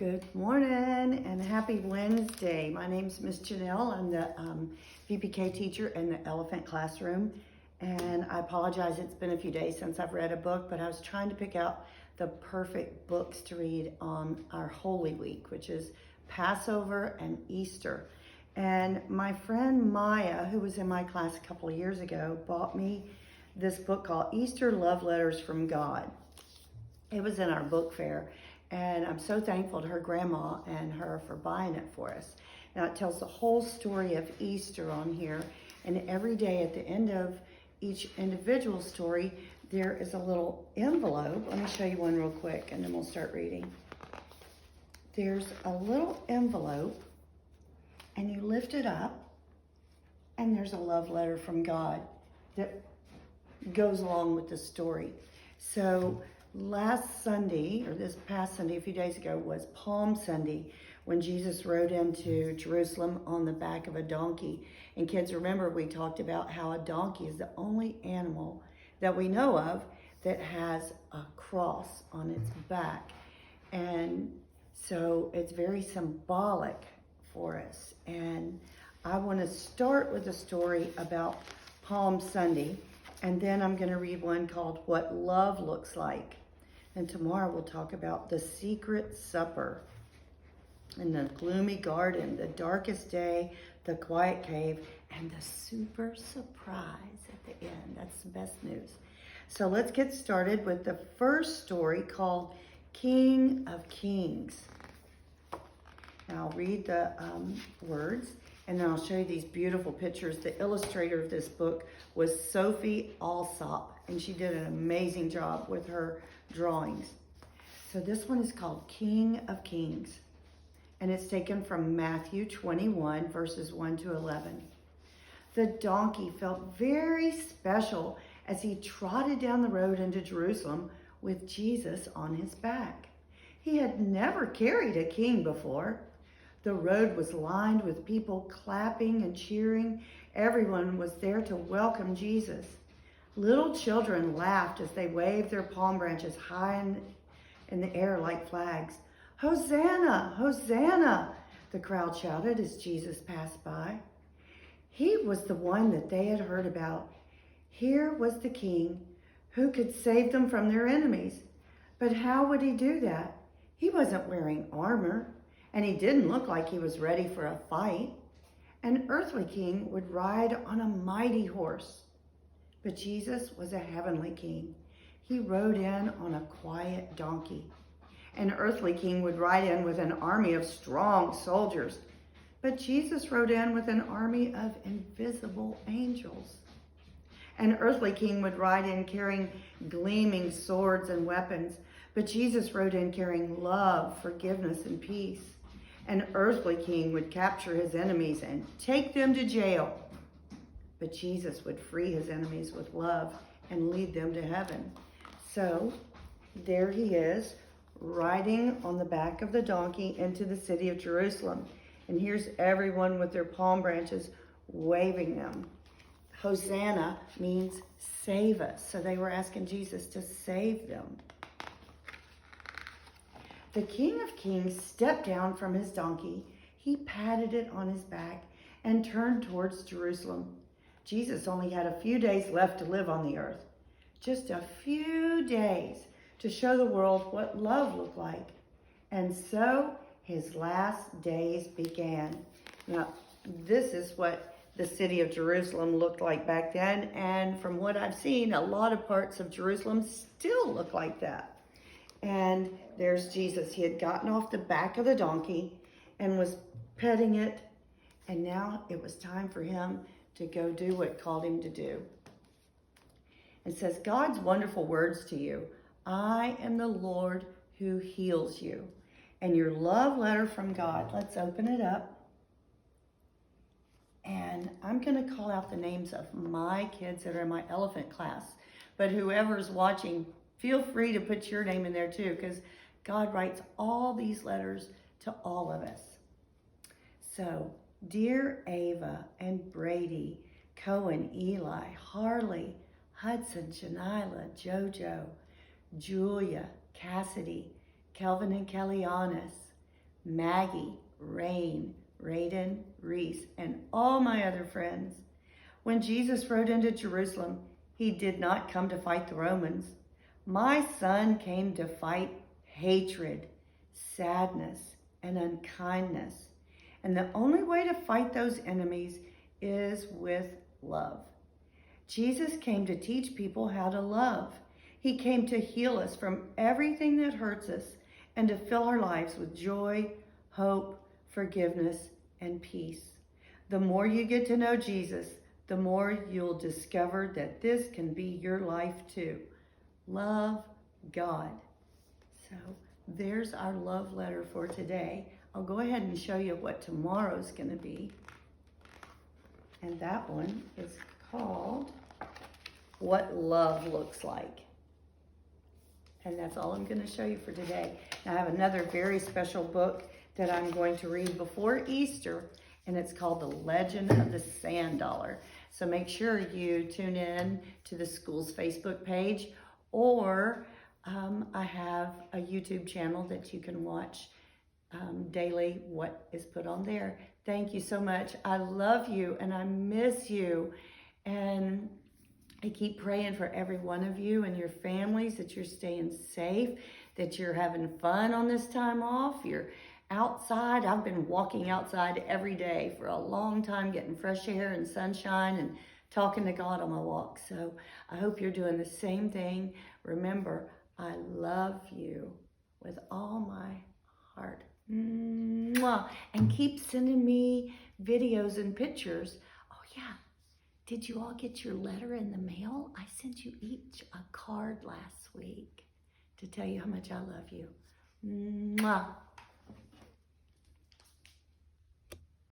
Good morning and happy Wednesday. My name's Miss Janelle. I'm the VPK teacher in the Elephant Classroom. And I apologize, it's been a few days since I've read a book, but I was trying to pick out the perfect books to read on our Holy Week, which is Passover and Easter. And my friend Maya, who was in my class a couple of years ago, bought me this book called Easter Love Letters from God. It was in our book fair. And I'm so thankful to her grandma and her for buying it for us. Now it tells the whole story of Easter on here. And every day at the end of each individual story, there is a little envelope. Let me show you one real quick and then we'll start reading. There's a little envelope and you lift it up and there's a love letter from God that goes along with the story. So last Sunday, or this past Sunday, a few days ago, was Palm Sunday when Jesus rode into Jerusalem on the back of a donkey. And kids, remember we talked about how a donkey is the only animal that we know of that has a cross on its back. And so it's very symbolic for us. And I want to start with a story about Palm Sunday, and then I'm going to read one called What Love Looks Like. And tomorrow we'll talk about the secret supper in the gloomy garden, the darkest day, the quiet cave, and the super surprise at the end. That's the best news. So let's get started with the first story called King of Kings. And I'll read the words, and then I'll show you these beautiful pictures. The illustrator of this book was Sophie Alsop, and she did an amazing job with her drawings. So this one is called King of Kings, and it's taken from Matthew 21, verses 1 to 11. The donkey felt very special as he trotted down the road into Jerusalem with Jesus on his back. He had never carried a king before. The road was lined with people clapping and cheering. Everyone was there to welcome Jesus. Little children laughed as they waved their palm branches high in the air like flags. Hosanna, Hosanna, the crowd shouted as Jesus passed by. He was the one that they had heard about. Here was the king who could save them from their enemies. But how would he do that? He wasn't wearing armor, and he didn't look like he was ready for a fight. An earthly king would ride on a mighty horse. But Jesus was a heavenly king. He rode in on a quiet donkey. An earthly king would ride in with an army of strong soldiers. But Jesus rode in with an army of invisible angels. An earthly king would ride in carrying gleaming swords and weapons. But Jesus rode in carrying love, forgiveness, and peace. An earthly king would capture his enemies and take them to jail. But Jesus would free his enemies with love and lead them to heaven. So there he is, riding on the back of the donkey into the city of Jerusalem. And here's everyone with their palm branches waving them. Hosanna means save us. So they were asking Jesus to save them. The King of Kings stepped down from his donkey. He patted it on his back and turned towards Jerusalem. Jesus only had a few days left to live on the earth. Just a few days to show the world what love looked like. And so his last days began. Now, this is what the city of Jerusalem looked like back then. And from what I've seen, a lot of parts of Jerusalem still look like that. And there's Jesus. He had gotten off the back of the donkey and was petting it. And now it was time for him to go do what called him to do. It says, God's wonderful words to you. I am the Lord who heals you. And your love letter from God. Let's open it up. And I'm going to call out the names of my kids that are in my elephant class. But whoever's watching, feel free to put your name in there too, because God writes all these letters to all of us. So, dear Ava and Brady, Cohen, Eli, Harley, Hudson, Janila, Jojo, Julia, Cassidy, Kelvin and Kellyannis, Maggie, Rain, Raiden, Reese, and all my other friends. When Jesus rode into Jerusalem, he did not come to fight the Romans. My son came to fight hatred, sadness, and unkindness. And the only way to fight those enemies is with love. Jesus came to teach people how to love. He came to heal us from everything that hurts us and to fill our lives with joy, hope, forgiveness, and peace. The more you get to know Jesus, the more you'll discover that this can be your life too. Love God. So there's our love letter for today. I'll go ahead and show you what tomorrow's going to be. And that one is called What Love Looks Like. And that's all I'm going to show you for today. Now, I have another very special book that I'm going to read before Easter, and it's called The Legend of the Sand Dollar. So make sure you tune in to the school's Facebook page, or I have a YouTube channel that you can watch daily what is put on there. Thank you so much. I love you and I miss you. And I keep praying for every one of you and your families, that you're staying safe, that you're having fun on this time off. You're outside. I've been walking outside every day for a long time, getting fresh air and sunshine and talking to God on my walk. So I hope you're doing the same thing. Remember, I love you with all my heart. Mwah. And keep sending me videos and pictures. Oh yeah, did you all get your letter in the mail? I sent you each a card last week to tell you how much I love you. Mwah.